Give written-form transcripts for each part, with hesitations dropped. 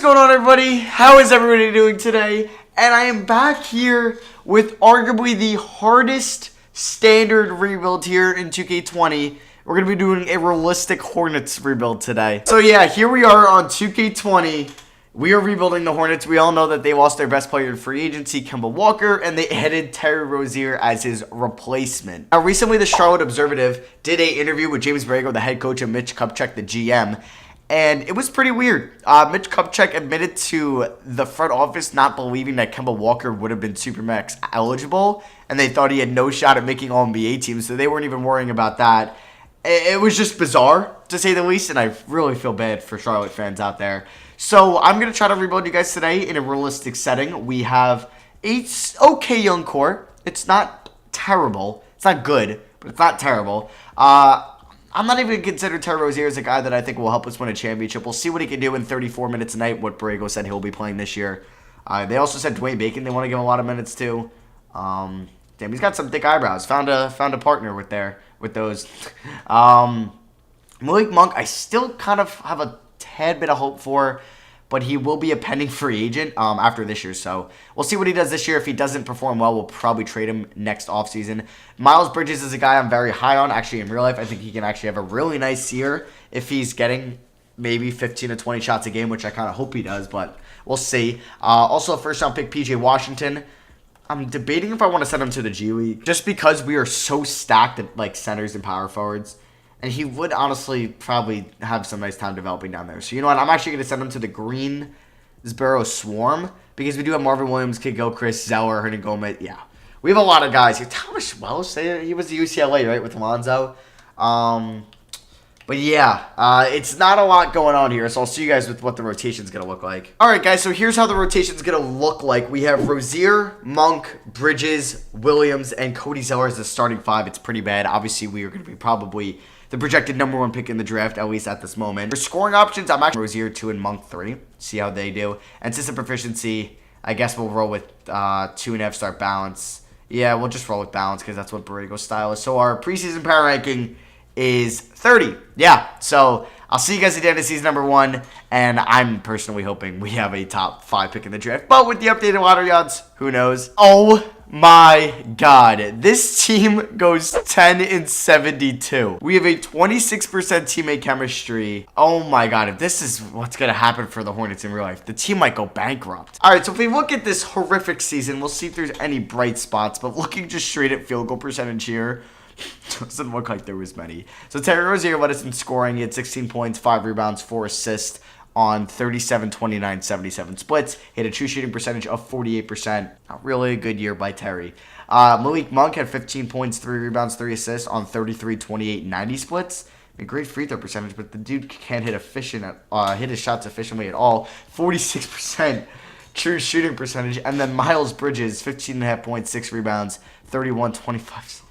going on, everybody? How is everybody doing today? And I am back here with arguably the hardest standard rebuild here in 2K20. We're going to be doing a realistic Hornets rebuild today. So yeah, here we are on 2K20. We are rebuilding the Hornets. We all know that they lost their best player in free agency, Kemba Walker, and they added Terry Rozier as his replacement. Now, recently the Charlotte Observative did an interview with James Borrego, the head coach, and Mitch Kupchak, the GM. And it was pretty weird. Mitch Kupchak admitted to the front office not believing that Kemba Walker would have been Supermax eligible, and they thought he had no shot at making All-NBA teams, so they weren't even worrying about that. It was just bizarre, to say the least, and I really feel bad for Charlotte fans out there. So I'm going to try to rebuild you guys today in a realistic setting. We have a okay young core. It's not terrible. It's not good, but it's not terrible. I'm not even going to consider Terry Rozier as a guy that I think will help us win a championship. We'll see what he can do in 34 minutes a night, what Borrego said he'll be playing this year. They also said Dwayne Bacon they want to give him a lot of minutes too. Damn, he's got some thick eyebrows. Found a partner with those. Malik Monk, I still kind of have a tad bit of hope for, but he will be a pending free agent after this year. So we'll see what he does this year. If he doesn't perform well, we'll probably trade him next offseason. Miles Bridges is a guy I'm very high on. Actually, in real life, I think he can actually have a really nice year if he's getting maybe 15 to 20 shots a game, which I kind of hope he does, but we'll see. Also, first-round pick PJ Washington. I'm debating if I want to send him to the G League just because we are so stacked at like centers and power forwards. And he would honestly probably have some nice time developing down there. So you know what? I'm actually going to send him to the Greensboro Swarm because we do have Marvin Williams, Kid Gilchrist, Zeller, Hernan Gomez. Yeah. We have a lot of guys here. Thomas Welsh, he was the UCLA, right, with Alonzo. But yeah, it's not a lot going on here. So I'll see you guys with what the rotation's going to look like. All right, guys. So here's how the rotation's going to look like. We have Rozier, Monk, Bridges, Williams, and Cody Zeller as the starting five. It's pretty bad. Obviously, we are going to be probably the projected #1 pick in the draft, at least at this moment. For scoring options, I'm actually Rozier 2 and Monk 3. See how they do. And system proficiency, I guess we'll roll with 2.5 star balance. Yeah, we'll just roll with balance because that's what Borrego's style is. So our preseason power ranking is 30. Yeah, so I'll see you guys at the end of season #1, and I'm personally hoping we have a top 5 pick in the draft. But with the updated lottery odds, who knows? Oh my God, this team goes 10 and 72. We have a 26% teammate chemistry. Oh my God, if this is what's going to happen for the Hornets in real life, the team might go bankrupt. All right, so if we look at this horrific season, we'll see if there's any bright spots. But looking just straight at field goal percentage here, doesn't look like there was many. So Terry Rozier led us in scoring. He had 16 points, 5 rebounds, 4 assists on 37, 29, 77 splits. He had a true shooting percentage of 48%. Not really a good year by Terry. Malik Monk had 15 points, 3 rebounds, 3 assists on 33, 28, 90 splits. A great free throw percentage, but the dude can't hit his shots efficiently at all. 46% true shooting percentage. And then Miles Bridges, 15.5 points, 6 rebounds, 31, 25.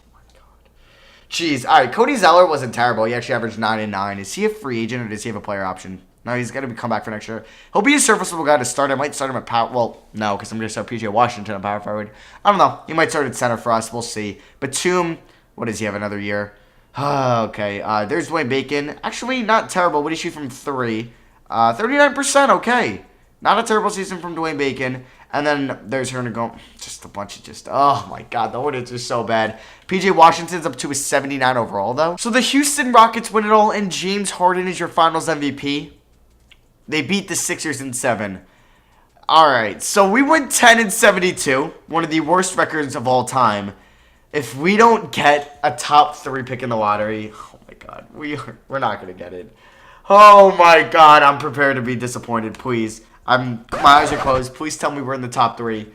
Jeez. All right, Cody Zeller wasn't terrible. He actually averaged 9 and 9. Is he a free agent or does he have a player option? No, he's going to come back for next year. He'll be a serviceable guy to start. I might start him at power. Well, no, because I'm going to start PJ Washington at power forward. I don't know. He might start at center for us. We'll see. Batum, what does he have, another year? Okay, there's Dwayne Bacon. Actually, not terrible. What did he shoot from 3? 39%, okay. Not a terrible season from Dwayne Bacon. And then there's Hernan Gomez. Just a bunch of oh my God, the Hornets are so bad. PJ Washington's up to a 79 overall, though. So the Houston Rockets win it all, and James Harden is your finals MVP. They beat the Sixers in 7. All right, so we went 10 and 72, one of the worst records of all time. If we don't get a top 3 pick in the lottery, oh my God, we're not gonna get it. Oh my God, I'm prepared to be disappointed. Please, my eyes are closed. Please tell me we're in the top 3.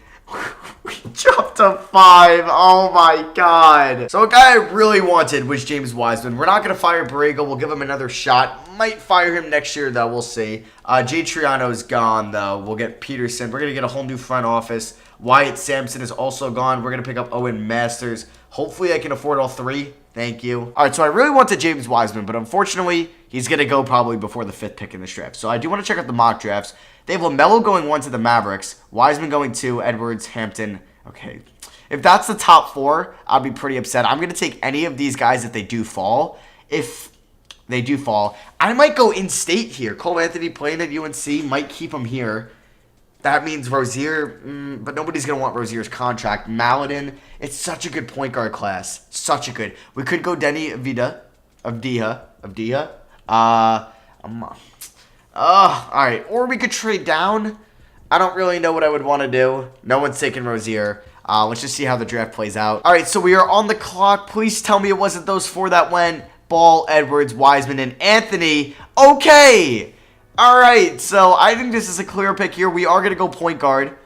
We dropped to 5. Oh my God. So a guy I really wanted was James Wiseman. We're not going to fire Borrego. We'll give him another shot. Might fire him next year, though. We'll see. Jay Triano's gone, though. We'll get Peterson. We're going to get a whole new front office. Wyatt Sampson is also gone. We're going to pick up Owen Masters. Hopefully I can afford all 3. Thank you. All right, so I really wanted James Wiseman, but unfortunately, he's going to go probably before the 5th pick in this draft. So I do want to check out the mock drafts. They have LaMelo going 1 to the Mavericks, Wiseman going 2, Edwards, Hampton. Okay, if that's the top 4, I'll be pretty upset. I'm going to take any of these guys if they do fall. If they do fall. I might go in-state here. Cole Anthony playing at UNC might keep him here. That means Rozier, but nobody's going to want Rozier's contract. Maladin, it's such a good point guard class. Such a good. We could go Denny Avdija. All right. Or we could trade down. I don't really know what I would want to do. No one's taking Rozier. Let's just see how the draft plays out. All right, so we are on the clock. Please tell me it wasn't those four that went. Ball, Edwards, Wiseman, and Anthony. Okay. All right, so I think this is a clear pick here. We are going to go point guard.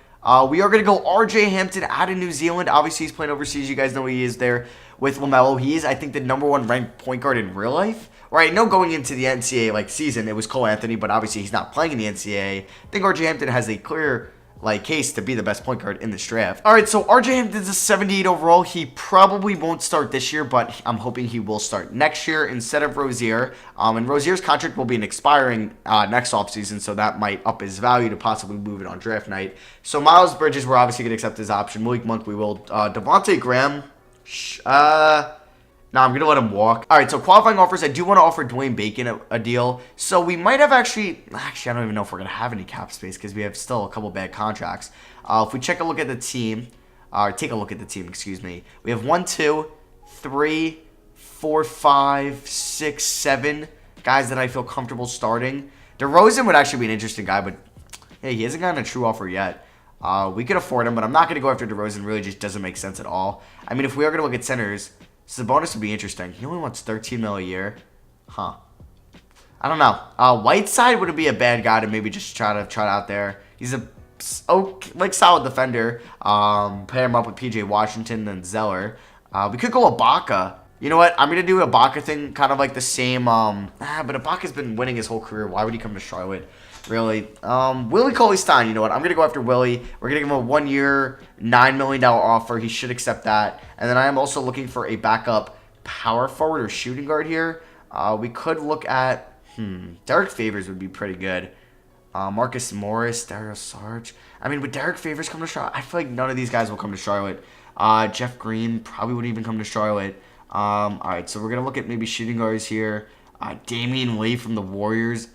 We are going to go R.J. Hampton out of New Zealand. Obviously, he's playing overseas. You guys know he is there with LaMelo. He is, I think, the #1 ranked point guard in real life. Right, no, going into the NCAA season, it was Cole Anthony, but obviously he's not playing in the NCAA. I think R.J. Hampton has a clear case to be the best point guard in this draft. All right, so R.J. Hampton's a 78 overall. He probably won't start this year, but I'm hoping he will start next year instead of Rozier. And Rozier's contract will be an expiring next offseason, so that might up his value to possibly move it on draft night. So Miles Bridges, we're obviously going to accept his option. Malik Monk, we will. Devontae Graham, no, I'm going to let him walk. All right, so qualifying offers, I do want to offer Dwayne Bacon a deal. So we might have actually, I don't even know if we're going to have any cap space because we have still a couple bad contracts. If we take a look at the team, excuse me. We have 1, 2, 3, 4, 5, 6, 7 guys that I feel comfortable starting. DeRozan would actually be an interesting guy, but hey, he hasn't gotten a true offer yet. We could afford him, but I'm not going to go after DeRozan. Really just doesn't make sense at all. I mean, if we are going to look at centers, Sabonis would be interesting. He only wants $13 million a year. Huh. I don't know. Whiteside wouldn't be a bad guy to maybe just try out there. He's a solid defender. Pair him up with PJ Washington and Zeller. We could go Ibaka. You know what? I'm going to do Ibaka thing kind of like the same. But Ibaka's been winning his whole career. Why would he come to Charlotte? Really. Willie Cauley-Stein, you know what? I'm going to go after Willie. We're going to give him a 1-year, $9 million offer. He should accept that. And then I am also looking for a backup power forward or shooting guard here. We could look at, Derek Favors would be pretty good. Marcus Morris, Dario Saric. I mean, would Derek Favors come to Charlotte? I feel like none of these guys will come to Charlotte. Jeff Green probably wouldn't even come to Charlotte. All right, so we're going to look at maybe shooting guards here. Damian Lee from the Warriors.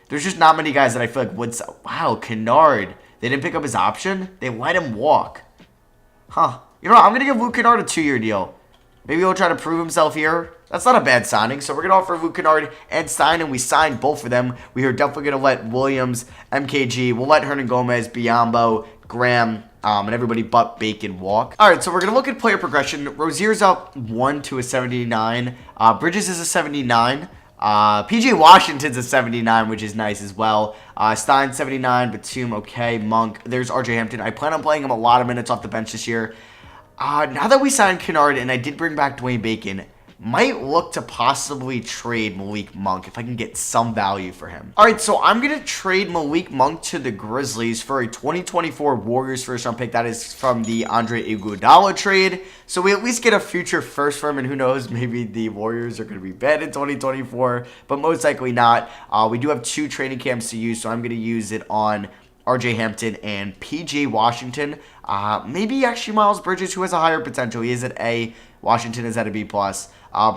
There's just not many guys that I feel like would. Wow, Kennard. They didn't pick up his option. They let him walk. Huh. You know what? I'm going to give Luke Kennard a 2-year deal. Maybe he'll try to prove himself here. That's not a bad signing. So we're going to offer Luke Kennard and Stein, and we signed both of them. We are definitely going to let Williams, MKG, we'll let Hernan Gomez, Biyombo, Graham, and everybody but Bacon walk. All right, so we're going to look at player progression. Rozier's up 1 to a 79. Bridges is a 79. PJ Washington's a 79, which is nice as well. Stein 79, Batum okay, Monk. There's RJ Hampton. I plan on playing him a lot of minutes off the bench this year. Now that we signed Kennard and I did bring back Dwayne Bacon, might look to possibly trade Malik Monk if I can get some value for him. All right, so I'm going to trade Malik Monk to the Grizzlies for a 2024 Warriors first-round pick. That is from the Andre Iguodala trade. So we at least get a future first for him, and who knows, maybe the Warriors are going to be bad in 2024, but most likely not. We do have 2 training camps to use, so I'm going to use it on RJ Hampton and PJ Washington. Maybe actually Miles Bridges, who has a higher potential. He is at A. Washington is at a B+.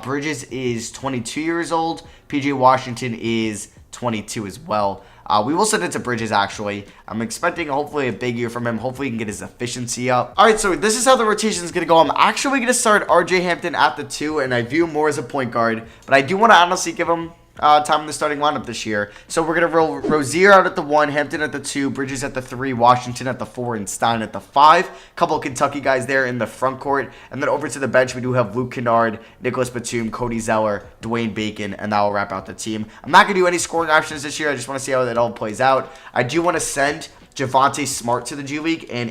Bridges is 22 years old. PJ Washington is 22 as well. We will send it to Bridges, actually. I'm expecting hopefully a big year from him. Hopefully he can get his efficiency up. All right, so this is how the rotation is going to go. I'm actually going to start RJ Hampton at the 2, and I view him more as a point guard. But I do want to honestly give him time in the starting lineup this year. So we're going to roll Rozier out at the 1, Hampton at the 2, Bridges at the 3, Washington at the 4, and Stein at the 5. Couple of Kentucky guys there in the front court. And then over to the bench, we do have Luke Kennard, Nicholas Batum, Cody Zeller, Dwayne Bacon, and that will wrap out the team. I'm not going to do any scoring options this year. I just want to see how that all plays out. I do want to send Javonte Smart to the G League and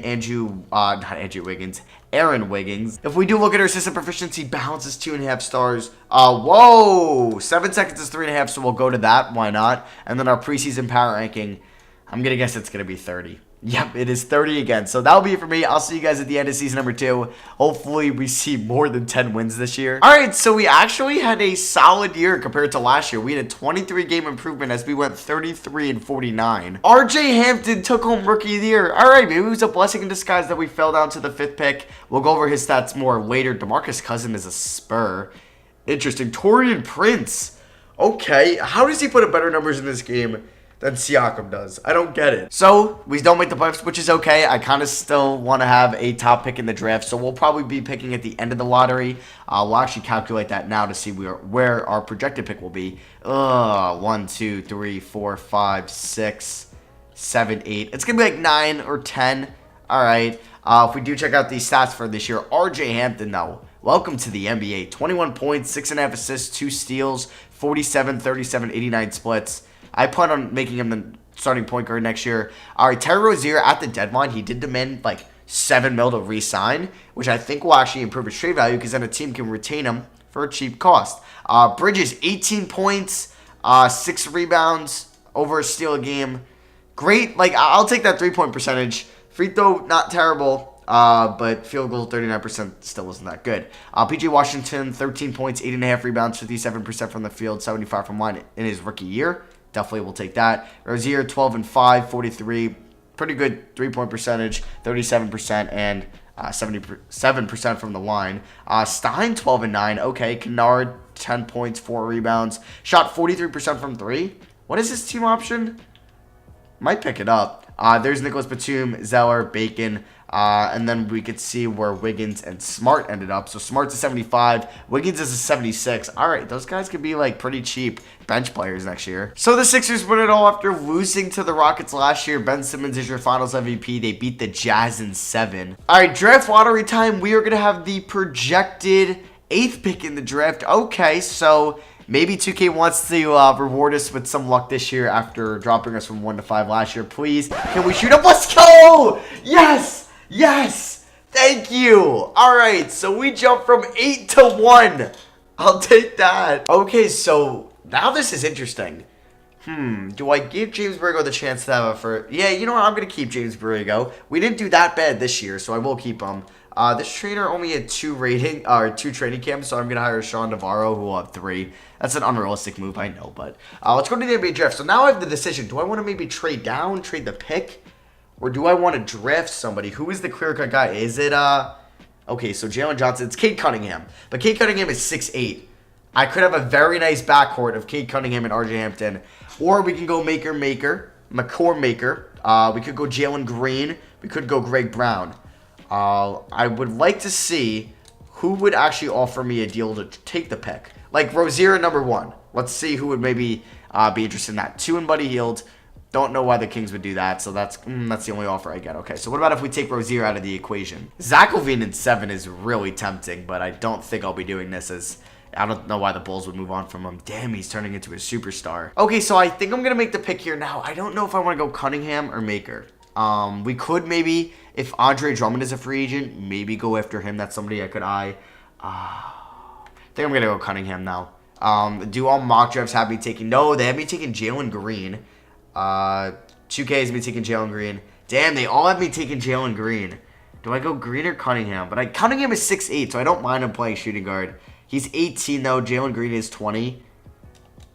Aaron Wiggins. If we do look at our assistant proficiency, balance is 2.5 stars. Whoa! 7 seconds is 3.5, so we'll go to that. Why not? And then our preseason power ranking, I'm going to guess it's going to be 30. Yep, it is 30 again. So that'll be it for me. I'll see you guys at the end of season number 2. Hopefully we see more than 10 wins this year. All right, so we actually had a solid year compared to last year. We had a 23-game improvement as we went 33-49. RJ Hampton took home Rookie of the Year. All right, maybe it was a blessing in disguise that we fell down to the 5th pick. We'll go over his stats more later. DeMarcus Cousins is a Spur. Interesting. Taurean Prince. Okay, how does he put up better numbers in this game than Siakam does? I don't get it. So, we don't make the playoffs, which is okay. I kind of still want to have a top pick in the draft, so we'll probably be picking at the end of the lottery. We'll actually calculate that now to see where our projected pick will be. 1, 2, 3, 4, 5, 6, 7, 8. It's going to be like 9 or 10. All right. If we do check out these stats for this year, RJ Hampton, though. Welcome to the NBA. 21 points, 6.5 assists, 2 steals, 47, 37, 89 splits. I plan on making him the starting point guard next year. All right, Terry Rozier at the deadline, he did demand like $7 million to re-sign, which I think will actually improve his trade value because then a team can retain him for a cheap cost. Bridges, 18 points, 6 rebounds, over a steal a game. Great. Like, I'll take that 3-point percentage. Free throw, not terrible. But field goal, 39% still wasn't that good. PJ Washington, 13 points, 8.5 rebounds, 57% from the field, 75 from line in his rookie year. Definitely will take that. Rozier, 12 and 5, 43. Pretty good 3-point percentage, 37%, and 77% from the line. Stein, 12 and 9. Okay. Kennard, 10 points, 4 rebounds. Shot 43% from 3. What is his team option? Might pick it up. There's Nicholas Batum, Zeller, Bacon, and then we could see where Wiggins and Smart ended up. So Smart's a 75, Wiggins is a 76. All right, those guys could be like pretty cheap bench players next year. So the Sixers win it all after losing to the Rockets last year. Ben Simmons is your Finals MVP. They beat the Jazz in 7. All right, draft lottery time. We are gonna have the projected 8th pick in the draft. Okay, so maybe 2K wants to reward us with some luck this year after dropping us from 1 to 5 last year. Please, can we shoot up? Let's go! Yes! Yes! Thank you! Alright, so we jumped from 8 to 1. I'll take that. Okay, so now this is interesting. Do I give James Borrego the chance to have a first? Yeah, you know what? I'm going to keep James Borrego. We didn't do that bad this year, so I will keep him. This trainer only had 2 training camps, so I'm going to hire Sean Navarro, who will have 3. That's an unrealistic move, I know, but let's go to the NBA draft. So now I have the decision. Do I want to maybe trade down, trade the pick, or do I want to draft somebody? Who is the clear-cut guy? Is it, okay, so Jalen Johnson. It's Cade Cunningham, but Cade Cunningham is 6'8". I could have a very nice backcourt of Cade Cunningham and RJ Hampton, or we can go McCore Maker. We could go Jalen Green. We could go Greg Brown. I would like to see who would actually offer me a deal to take the pick. Like Rozier number 1. Let's see who would maybe be interested in that. 2 and Buddy Hield. Don't know why the Kings would do that, so that's the only offer I get. Okay, so what about if we take Rozier out of the equation? Zach LaVine in 7 is really tempting, but I don't think I'll be doing this as I don't know why the Bulls would move on from him. Damn, he's turning into a superstar. Okay, so I think I'm going to make the pick here now. I don't know if I want to go Cunningham or Maker. We could maybe, if Andre Drummond is a free agent, maybe go after him. That's somebody I could eye. I think I'm going to go Cunningham now. Do all mock drafts have me taking? No, they have me taking Jalen Green. 2K has me taking Jalen Green. Damn, they all have me taking Jalen Green. Do I go Green or Cunningham? But Cunningham is 6'8", so I don't mind him playing shooting guard. He's 18, though. Jalen Green is 20.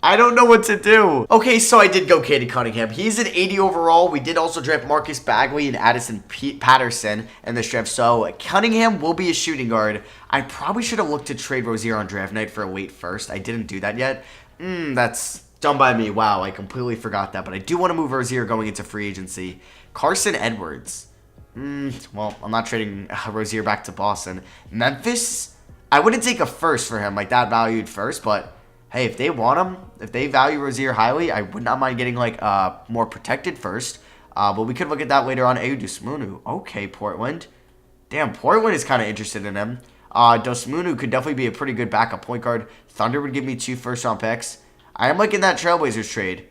I don't know what to do. Okay, so I did go Cade Cunningham. He's an 80 overall. We did also draft Marcus Bagley and Addison Patterson in this draft. So Cunningham will be a shooting guard. I probably should have looked to trade Rozier on draft night for a late first. I didn't do that yet. That's done by me. Wow, I completely forgot that. But I do want to move Rozier going into free agency. Carson Edwards. Well, I'm not trading Rozier back to Boston. Memphis, I wouldn't take a first for him, like that valued first, but hey, if they want him, if they value Rozier highly, I would not mind getting like more protected first. But we could look at that later on. Ayo Dosunmu. Okay, Portland. Damn, Portland is kind of interested in him. Dosunmu could definitely be a pretty good backup point guard. Thunder would give me 2 first-round picks. I am liking that Trailblazers trade.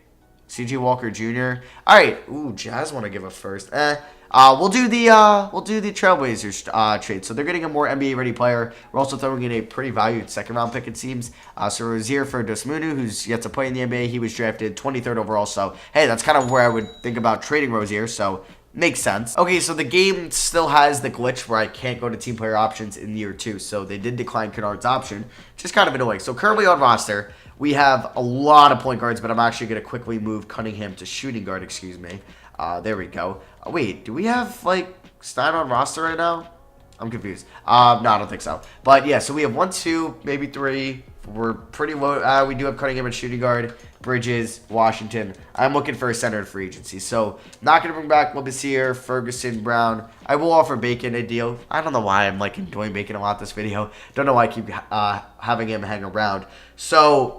C.J. Walker Jr. All right. Ooh, Jazz want to give a first. We'll do the Trailblazers trade. So they're getting a more NBA ready player. We're also throwing in a pretty valued second round pick, it seems. So Rozier for Dosunmu, who's yet to play in the NBA. He was drafted 23rd overall. So hey, that's kind of where I would think about trading Rozier. So makes sense. Okay, so the game still has the glitch where I can't go to team player options in year 2. So they did decline Kennard's option, which is kind of annoying. So currently on roster, we have a lot of point guards, but I'm actually going to quickly move Cunningham to shooting guard, excuse me. There we go. Wait, do we have, like, Stein on roster right now? I'm confused. No, I don't think so. But, yeah, so we have 1, 2, maybe 3, We're pretty low. We do have Cunningham at shooting guard, Bridges, Washington. I'm looking for a center in free agency. So, not going to bring back Labissiere, Ferguson, Brown. I will offer Bacon a deal. I don't know why I'm like enjoying Bacon a lot this video. Don't know why I keep having him hang around. So,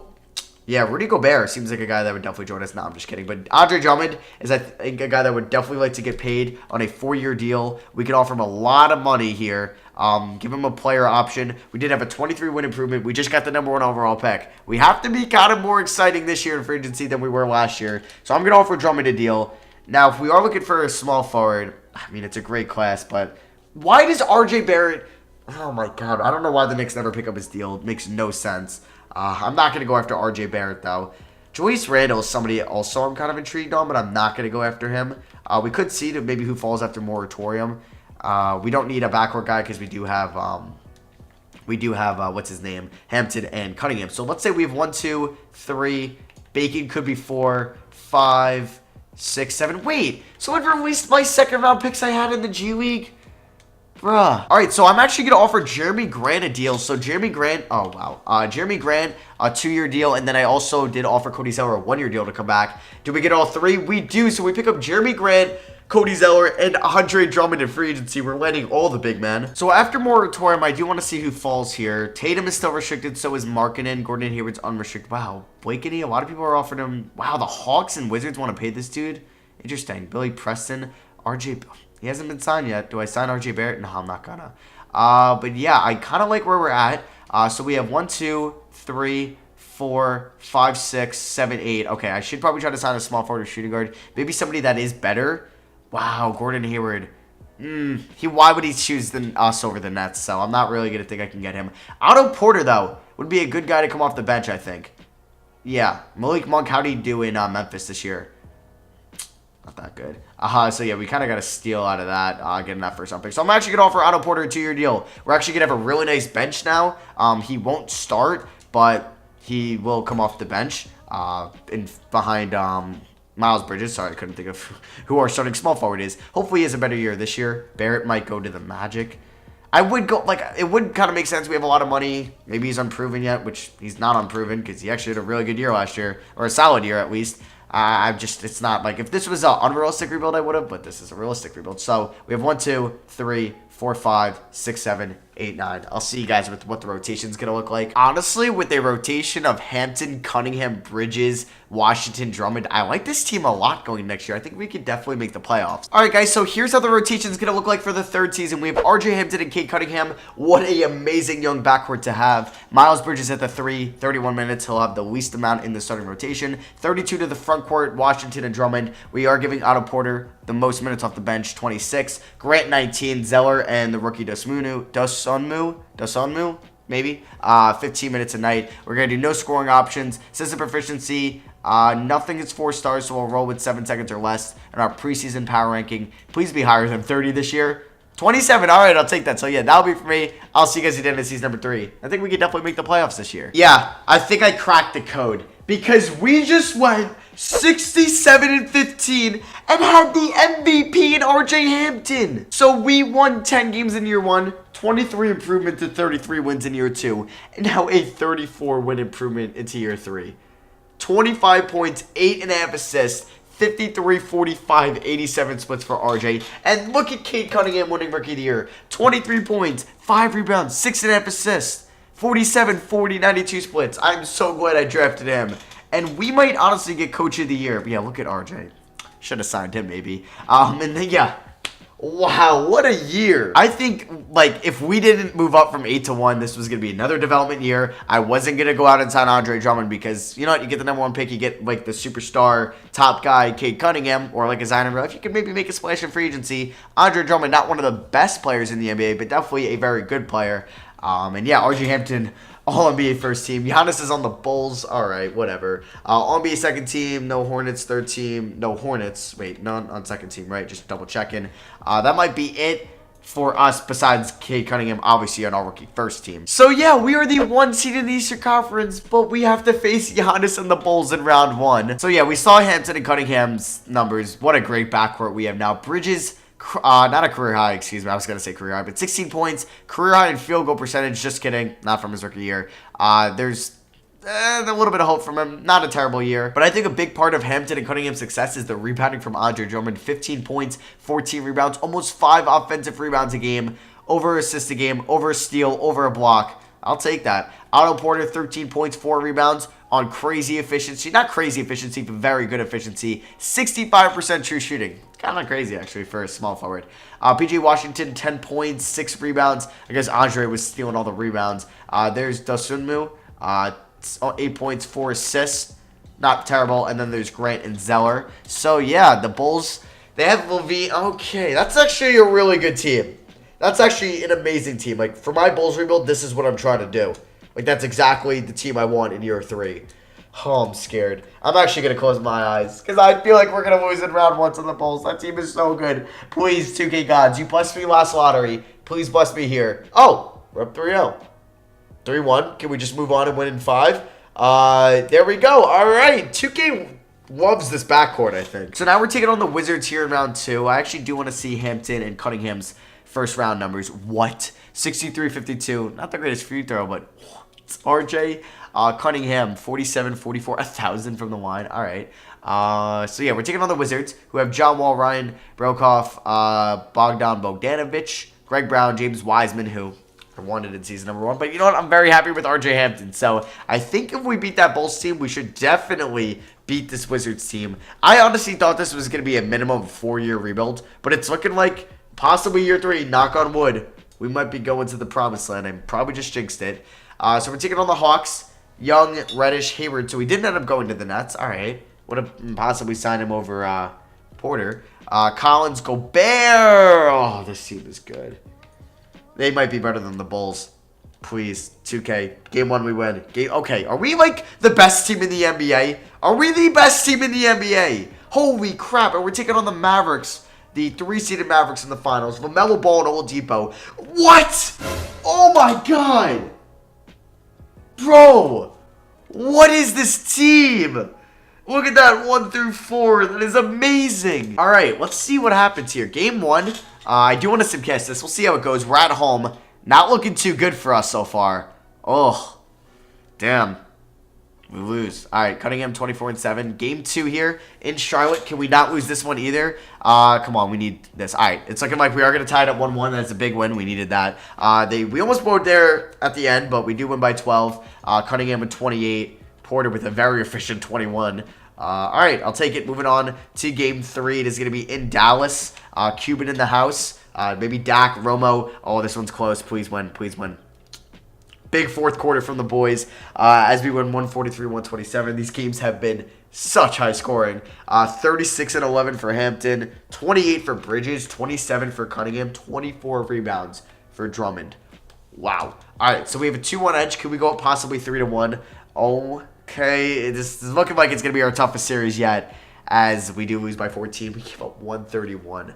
yeah, Rudy Gobert seems like a guy that would definitely join us. No, I'm just kidding. But Andre Drummond is, I think, a guy that would definitely like to get paid on a 4-year deal. We could offer him a lot of money here. Give him a player option. We did have a 23-win improvement. We just got the #1 overall pick. We have to be kind of more exciting this year in free agency than we were last year. So I'm going to offer Drummond a deal. Now, if we are looking for a small forward, I mean, it's a great class, but why does RJ Barrett... Oh, my God. I don't know why the Knicks never pick up his deal. It makes no sense. I'm not going to go after RJ Barrett, though. Julius Randle is somebody also I'm kind of intrigued on, but I'm not going to go after him. We could see maybe who falls after Moratorium. We don't need a backcourt guy because we do have what's his name, Hampton and Cunningham. So let's say we have 1, 2, 3. Bacon could be 4, 5, 6, 7. Wait, so I've released my second-round picks I had in the G League? Bruh. All right, so I'm actually going to offer Jeremy Grant a deal. So Jeremy Grant, oh, wow. Jeremy Grant, a 2-year deal. And then I also did offer Cody Zeller a 1-year deal to come back. Do we get all 3? We do. So we pick up Jeremy Grant, Cody Zeller, and Andre Drummond in free agency. We're landing all the big men. So after Moratorium, I do want to see who falls here. Tatum is still restricted. So is Markkanen. Gordon Hayward's unrestricted. Wow. Blakeney, a lot of people are offering him. Wow, the Hawks and Wizards want to pay this dude. Interesting. Billy Preston, RJ... He hasn't been signed yet. Do I sign RJ Barrett? No, I'm not gonna. But yeah, I kind of like where we're at. So we have 1, 2, 3, 4, 5, 6, 7, 8. Okay, I should probably try to sign a small forward or shooting guard. Maybe somebody that is better. Wow, Gordon Hayward. Why would he choose us over the Nets? So I'm not really going to think I can get him. Otto Porter, though, would be a good guy to come off the bench, I think. Yeah, Malik Monk, how did he do in Memphis this year? Not that good. So yeah, we kind of got to steal out of that, getting that first round pick. So I'm actually going to offer Otto Porter a 2-year deal. We're actually going to have a really nice bench now. He won't start, but he will come off the bench behind Miles Bridges. Sorry, I couldn't think of who our starting small forward is. Hopefully he has a better year this year. Barrett might go to the Magic. I would go, like, it would kind of make sense. We have a lot of money. Maybe he's unproven yet, which he's not unproven because he actually had a really good year last year, or a solid year at least. It's not like if this was an unrealistic rebuild, I would have, but this is a realistic rebuild. So we have 1, 2, 3, 4, 5, 6, 7, 8, 9. I'll see you guys with what the rotation is going to look like. Honestly, with a rotation of Hampton, Cunningham, Bridges, Washington, Drummond, I like this team a lot going next year. I think we could definitely make the playoffs. All right, guys, so here's how the rotation is going to look like for the 3rd season. We have RJ Hampton and Cade Cunningham. What a amazing young backcourt to have. Miles Bridges at the 3, 31 minutes. He'll have the least amount in the starting rotation. 32 to the front court, Washington and Drummond. We are giving Otto Porter the most minutes off the bench, 26. Grant, 19. Zeller and the rookie Dosunmu, maybe, 15 minutes a night. We're going to do no scoring options. System proficiency, nothing is 4 stars, so we'll roll with 7 seconds or less. And our preseason power ranking, please be higher than 30 this year. 27, all right, I'll take that. So, yeah, that'll be for me. I'll see you guys at the end of season number 3. I think we could definitely make the playoffs this year. Yeah, I think I cracked the code because we just went 67-15 and had the MVP in RJ Hampton. So we won 10 games in year 1, 23 improvement to 33 wins in year 2, and now a 34-win improvement into year 3. 25 points, 8.5 assists, 53, 45, 87 splits for RJ. And look at Cade Cunningham winning Rookie of the Year. 23 points, 5 rebounds, 6.5 assists, 47, 40, 92 splits. I'm so glad I drafted him. And we might honestly get Coach of the Year. But yeah, look at RJ. Should have signed him maybe. And then, yeah. Wow, what a year. I think, like, if we didn't move up from 8 to 1, this was going to be another development year. I wasn't going to go out and sign Andre Drummond because, you know what, you get the #1 pick, you get, like, the superstar top guy, Cade Cunningham, or, like, a Zion in real life. You could maybe make a splash in free agency. Andre Drummond, not one of the best players in the NBA, but definitely a very good player. And, yeah, RJ Hampton, All-NBA first team. Giannis is on the Bulls. All right, whatever. All-NBA second team. No Hornets. Third team. No Hornets. Wait, none on second team, right? Just double checking. That might be it for us besides Cade Cunningham, obviously, on our rookie first team. So, yeah, we are the 1 seed in the Eastern Conference, but we have to face Giannis and the Bulls in round 1. So, yeah, we saw Hampton and Cunningham's numbers. What a great backcourt we have now. Bridges... not a career high, excuse me. I was going to say career high, but 16 points, career high in field goal percentage. Just kidding. Not from his rookie year. There's a little bit of hope from him. Not a terrible year. But I think a big part of Hampton and Cunningham's success is the rebounding from Andre Drummond. 15 points, 14 rebounds, almost 5 offensive rebounds a game, over assist a game, over a steal, over a block. I'll take that. Otto Porter, 13 points, 4 rebounds on crazy efficiency. Not crazy efficiency, but very good efficiency. 65% true shooting. Kind of crazy, actually, for a small forward. PJ Washington, 10 points, 6 rebounds. I guess Andre was stealing all the rebounds. There's Dosunmu, 8 points, 4 assists. Not terrible. And then there's Grant and Zeller. So, yeah, the Bulls, they have Levine. Okay, that's actually a really good team. That's actually an amazing team. Like, for my Bulls rebuild, this is what I'm trying to do. Like, that's exactly the team I want in year 3. Oh, I'm scared. I'm actually going to close my eyes because I feel like we're going to lose in round 1 to the Bulls. That team is so good. Please, 2K gods, you blessed me last lottery. Please bless me here. Oh, we're up 3-0. 3-1. Can we just move on and win in 5? There we go. All right. 2K loves this backcourt, I think. So now we're taking on the Wizards here in round 2. I actually do want to see Hampton and Cunningham's first round numbers. What? 63-52. Not the greatest free throw, but what? RJ Cunningham, 47-44, 1,000 from the line. All right. So, yeah, we're taking on the Wizards, who have John Wall, Ryan Brokoff, Bogdan Bogdanovic, Greg Brown, James Wiseman, who I wanted in season number 1. But you know what? I'm very happy with RJ Hampton. So, I think if we beat that Bulls team, we should definitely beat this Wizards team. I honestly thought this was going to be a minimum 4-year rebuild, but it's looking like possibly year 3, knock on wood, we might be going to the promised land. I probably just jinxed it. So we're taking on the Hawks. Young, Reddish, Hayward. So we didn't end up going to the Nets. All right. Would have possibly signed him over Porter. Collins, Gobert. Oh, this team is good. They might be better than the Bulls. Please, 2K. Game 1, we win. Okay, are we like the best team in the NBA? Are we the best team in the NBA? Holy crap. And we're taking on the Mavericks. The 3-seeded Mavericks in the finals. LaMelo Ball and Oladipo. What? Oh, my God. Bro, what is this team? Look at that 1 through 4. That is amazing. All right, let's see what happens here. Game 1. I do want to simcast this. We'll see how it goes. We're at home. Not looking too good for us so far. Oh, damn. We lose. All right, Cunningham 24-7. Game 2 here in Charlotte. Can we not lose this one either? Come on, we need this. All right, it's looking like we are going to tie it at 1-1. That's a big win. We needed that. We almost blowed there at the end, but we do win by 12. Cunningham with 28. Porter with a very efficient 21. All right, I'll take it. Moving on to Game 3. It is going to be in Dallas. Cuban in the house. Maybe Dak, Romo. Oh, this one's close. Please win. Please win. Big fourth quarter from the boys as we win 143-127. These games have been such high scoring. 36-11 for Hampton, 28 for Bridges, 27 for Cunningham, 24 rebounds for Drummond. Wow. All right, so we have a 2-1 edge. Could we go up possibly 3-1? Okay, this is looking like it's going to be our toughest series yet as we do lose by 14. We give up 131.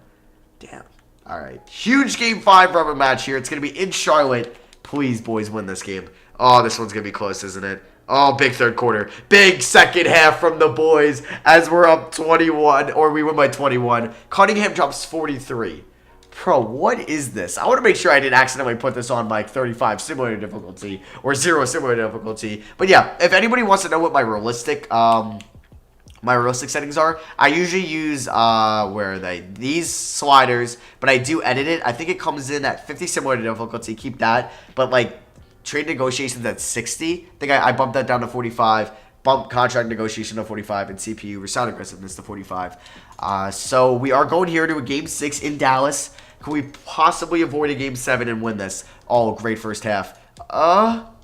Damn. All right, huge Game 5 rubber match here. It's going to be in Charlotte. Please, boys, win this game. Oh, this one's going to be close, isn't it? Oh, big third quarter. Big second half from the boys as we're up 21, or we win by 21. Cunningham drops 43. Bro, what is this? I want to make sure I didn't accidentally put this on like 35 simulator difficulty or 0 simulator difficulty. But yeah, if anybody wants to know what my realistic settings are, I usually use, where are they? These sliders, but I do edit it. I think it comes in at 50 simulator difficulty. Keep that. But, like, trade negotiations at 60. I think I bumped that down to 45. Bump contract negotiation to 45 and CPU resound aggressiveness to 45. So we are going here to a Game 6 in Dallas. Can we possibly avoid a Game 7 and win this? Oh, great first half.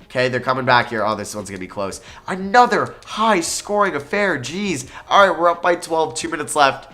Okay, they're coming back here. Oh, this one's going to be close. Another high-scoring affair. Jeez. All right, we're up by 12. 2 minutes left.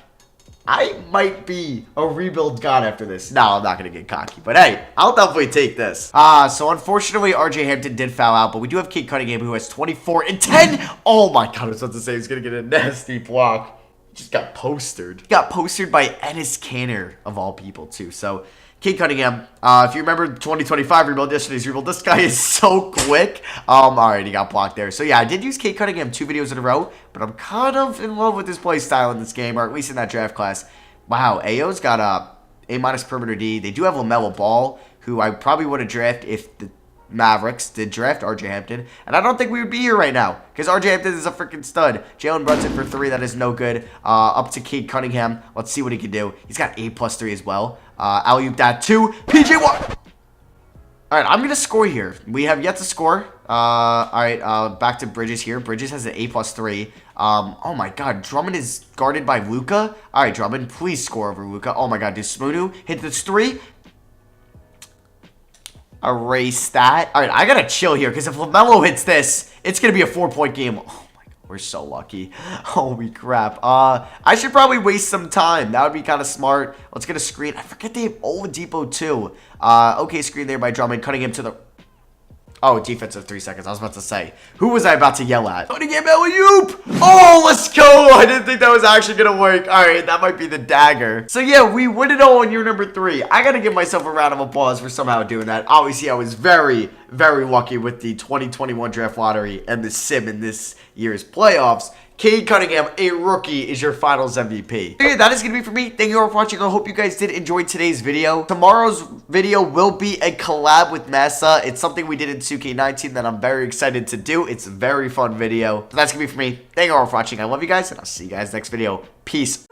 I might be a rebuild god after this. No, I'm not going to get cocky. But, hey, I'll definitely take this. So, unfortunately, RJ Hampton did foul out. But we do have Kate Cunningham, who has 24 and 10. Oh, my God. I was about to say he's going to get a nasty block. He just got postered. He got postered by Ennis Canner, of all people, too. So, Kate Cunningham, if you remember 2025 rebuild, yesterday's rebuild, this guy is so quick. All right, he got blocked there. So, yeah, I did use Kate Cunningham 2 videos in a row, but I'm kind of in love with his play style in this game, or at least in that draft class. Wow, Ayo's got a A- perimeter D. They do have LaMelo Ball, who I probably would have drafted if the Mavericks did draft R.J. Hampton, and I don't think we would be here right now because R.J. Hampton is a freaking stud. Jalen Brunson for 3, that is no good. Up to Cade Cunningham. Let's see what he can do. He's got 8+3 as well. Alley-oop that too. P.J. Walker. All right, I'm going to score here. We have yet to score. All right, back to Bridges here. Bridges has an 8+3. Oh, my God. Drummond is guarded by Luka. All right, Drummond, please score over Luka. Oh, my God. Does Smunu hit this 3? Erase that. All right, I got to chill here because if LaMelo hits this, it's going to be a 4-point game. Oh, my God. We're so lucky. Holy crap. I should probably waste some time. That would be kind of smart. Let's get a screen. I forget they have Oladipo, too. Okay, screen there by Drummond. Cutting him to the... Oh, defensive 3 seconds. I was about to say. Who was I about to yell at? Cutting him alley-oop! Oh, let's go! I didn't think that was actually going to work. All right, that might be the dagger. So, yeah, we win it all in year number 3. I got to give myself a round of applause for somehow doing that. Obviously, I was very, very lucky with the 2021 draft lottery and the sim in this year's playoffs. Cade Cunningham, a rookie, is your finals MVP. So yeah, that is going to be for me. Thank you all for watching. I hope you guys did enjoy today's video. Tomorrow's video will be a collab with Massa. It's something we did in 2K19 that I'm very excited to do. It's a very fun video. So that's going to be for me. Thank you all for watching. I love you guys, and I'll see you guys next video. Peace.